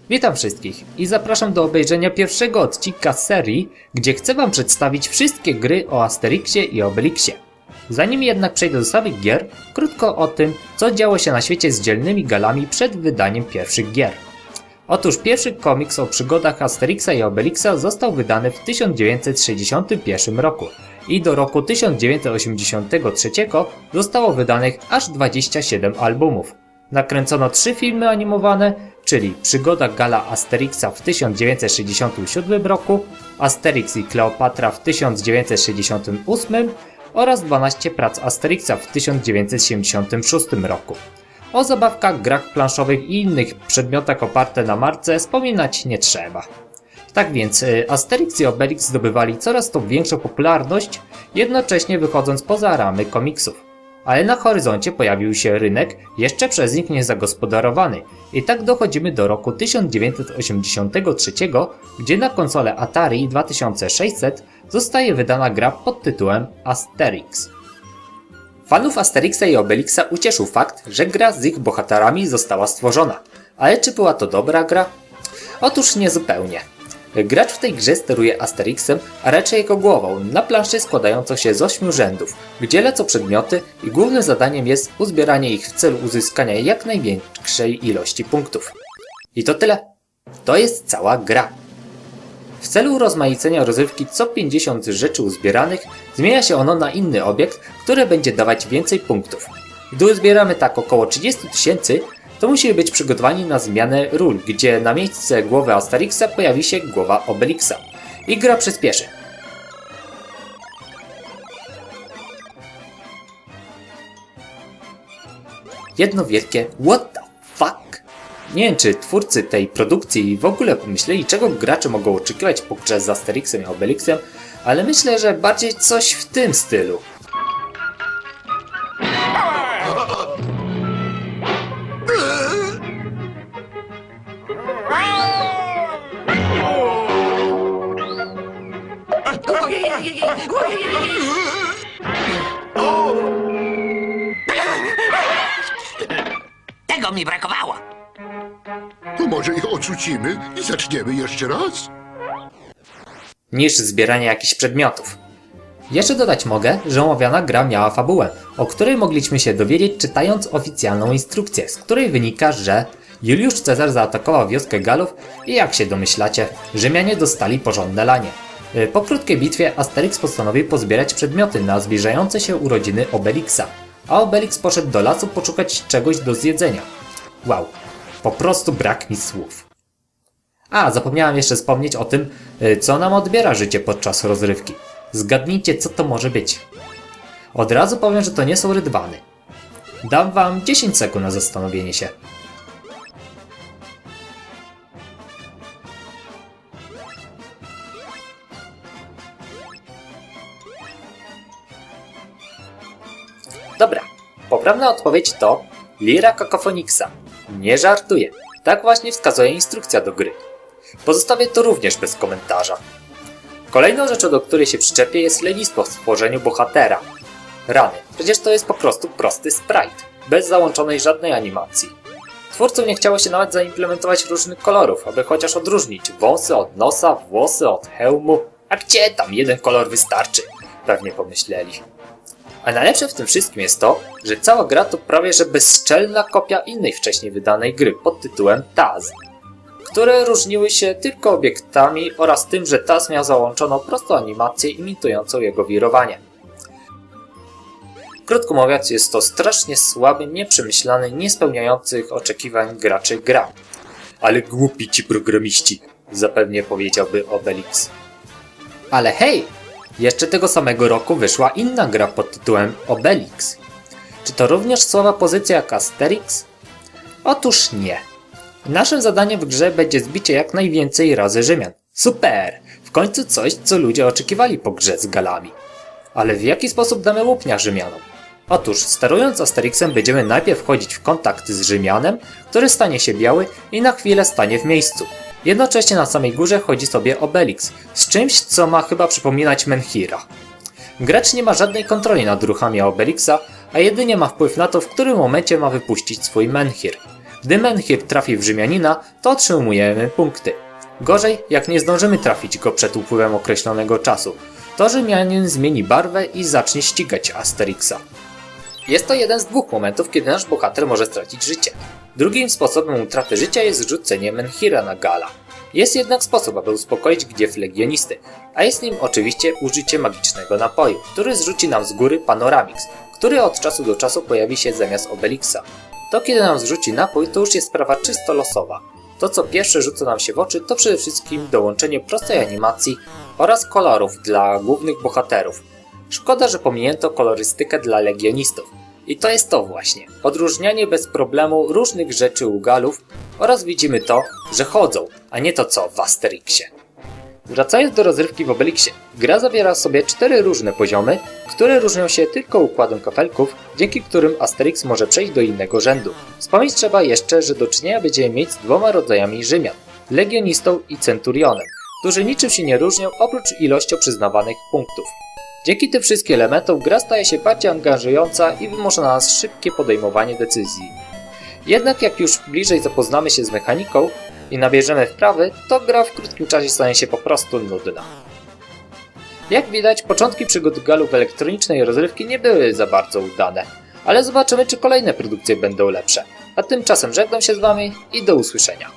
Witam wszystkich i zapraszam do obejrzenia pierwszego odcinka serii, gdzie chcę wam przedstawić wszystkie gry o Asterixie i Obelixie. Zanim jednak przejdę do samych gier, krótko o tym, co działo się na świecie z dzielnymi Galami przed wydaniem pierwszych gier. Otóż pierwszy komiks o przygodach Asterixa i Obelixa został wydany w 1961 roku i do roku 1983 zostało wydanych aż 27 albumów. Nakręcono 3 filmy animowane, czyli Przygoda Gala Asterixa w 1967 roku, Asterix i Kleopatra w 1968 oraz 12 prac Asterixa w 1976 roku. O zabawkach, grach planszowych i innych przedmiotach oparte na marce wspominać nie trzeba. Tak więc Asterix i Obelix zdobywali coraz to większą popularność, jednocześnie wychodząc poza ramy komiksów. Ale na horyzoncie pojawił się rynek jeszcze przez nich niezagospodarowany i tak dochodzimy do roku 1983, gdzie na konsolę Atari 2600 zostaje wydana gra pod tytułem Asterix. Fanów Asterixa i Obelixa ucieszył fakt, że gra z ich bohaterami została stworzona. Ale czy była to dobra gra? Otóż niezupełnie. Gracz w tej grze steruje Asterixem, a raczej jego głową, na planszy składającą się z 8 rzędów, gdzie lecą przedmioty i głównym zadaniem jest uzbieranie ich w celu uzyskania jak największej ilości punktów. I to tyle. To jest cała gra. W celu urozmaicenia rozrywki co 50 rzeczy uzbieranych zmienia się ono na inny obiekt, który będzie dawać więcej punktów. Gdy uzbieramy tak około 30 000, to musimy być przygotowani na zmianę ról, gdzie na miejsce głowy Asterixa pojawi się głowa Obelixa. I gra przyspieszy. Jedno wielkie what the fuck? Nie wiem, czy twórcy tej produkcji w ogóle pomyśleli, czego gracze mogą oczekiwać po grze z Asterixem i Obelixem, ale myślę, że bardziej coś w tym stylu. Tego mi brakowało. To może ich odrzucimy i zaczniemy jeszcze raz? Niż zbieranie jakichś przedmiotów. Jeszcze dodać mogę, że omawiana gra miała fabułę, o której mogliśmy się dowiedzieć czytając oficjalną instrukcję, z której wynika, że Juliusz Cezar zaatakował wioskę Galów i jak się domyślacie, Rzymianie dostali porządne lanie. Po krótkiej bitwie Asterix postanowił pozbierać przedmioty na zbliżające się urodziny Obelixa, a Obelix poszedł do lasu poszukać czegoś do zjedzenia. Wow, po prostu brak mi słów. A, zapomniałem jeszcze wspomnieć o tym, co nam odbiera życie podczas rozrywki. Zgadnijcie, co to może być. Od razu powiem, że to nie są rydwany. Dam wam 10 sekund na zastanowienie się. Dobra, poprawna odpowiedź to Lira Cacophonicsa. Nie żartuję. Tak właśnie wskazuje instrukcja do gry. Pozostawię to również bez komentarza. Kolejną rzeczą, do której się przyczepię, jest lenistwo w stworzeniu bohatera. Rany, przecież to jest po prostu prosty sprite, bez załączonej żadnej animacji. Twórcom nie chciało się nawet zaimplementować różnych kolorów, aby chociaż odróżnić wąsy od nosa, włosy od hełmu, a gdzie tam jeden kolor wystarczy, pewnie pomyśleli. A najlepsze w tym wszystkim jest to, że cała gra to prawie że bezczelna kopia innej wcześniej wydanej gry pod tytułem Taz, które różniły się tylko obiektami oraz tym, że Taz miał załączoną prostą animację imitującą jego wirowanie. Krótko mówiąc, jest to strasznie słaby, nieprzemyślany, niespełniających oczekiwań graczy gra. Ale głupi ci programiści, zapewnie powiedziałby Obelix. Ale hej! Jeszcze tego samego roku wyszła inna gra pod tytułem Obelix. Czy to również słaba pozycja jak Asterix? Otóż nie. Naszym zadaniem w grze będzie zbicie jak najwięcej razy Rzymian. Super! W końcu coś, co ludzie oczekiwali po grze z Galami. Ale w jaki sposób damy łupnia Rzymianom? Otóż, sterując Asterixem będziemy najpierw wchodzić w kontakt z Rzymianem, który stanie się biały i na chwilę stanie w miejscu. Jednocześnie na samej górze chodzi sobie Obelix, z czymś, co ma chyba przypominać menhira. Gracz nie ma żadnej kontroli nad ruchami Obelixa, a jedynie ma wpływ na to, w którym momencie ma wypuścić swój menhir, Gdy Menhir trafi w Rzymianina, to otrzymujemy punkty. Gorzej, jak nie zdążymy trafić go przed upływem określonego czasu, to Rzymianin zmieni barwę i zacznie ścigać Asterixa. Jest to jeden z dwóch momentów, kiedy nasz bohater może stracić życie. Drugim sposobem utraty życia jest rzucenie Menhira na Gala. Jest jednak sposób, aby uspokoić gniew legionisty, a jest nim oczywiście użycie magicznego napoju, który zrzuci nam z góry Panoramix, który od czasu do czasu pojawi się zamiast Obelixa. To kiedy nam zrzuci napój, to już jest sprawa czysto losowa. To co pierwsze rzuca nam się w oczy, to przede wszystkim dołączenie prostej animacji oraz kolorów dla głównych bohaterów. Szkoda, że pominięto kolorystykę dla legionistów. I to jest to właśnie, odróżnianie bez problemu różnych rzeczy u Galów oraz widzimy to, że chodzą, a nie to co w Asterixie. Wracając do rozrywki w Obelixie, gra zawiera w sobie 4 różne poziomy, które różnią się tylko układem kafelków, dzięki którym Asterix może przejść do innego rzędu. Wspomnieć trzeba jeszcze, że do czynienia będziemy mieć z dwoma rodzajami Rzymian, legionistą i centurionem, którzy niczym się nie różnią oprócz ilością przyznawanych punktów. Dzięki tym wszystkim elementom gra staje się bardziej angażująca i wymusza na nas szybkie podejmowanie decyzji. Jednak jak już bliżej zapoznamy się z mechaniką i nabierzemy wprawy, to gra w krótkim czasie stanie się po prostu nudna. Jak widać, początki przygód Galów w elektronicznej rozrywki nie były za bardzo udane, ale zobaczymy, czy kolejne produkcje będą lepsze. A tymczasem żegnam się z Wami i do usłyszenia.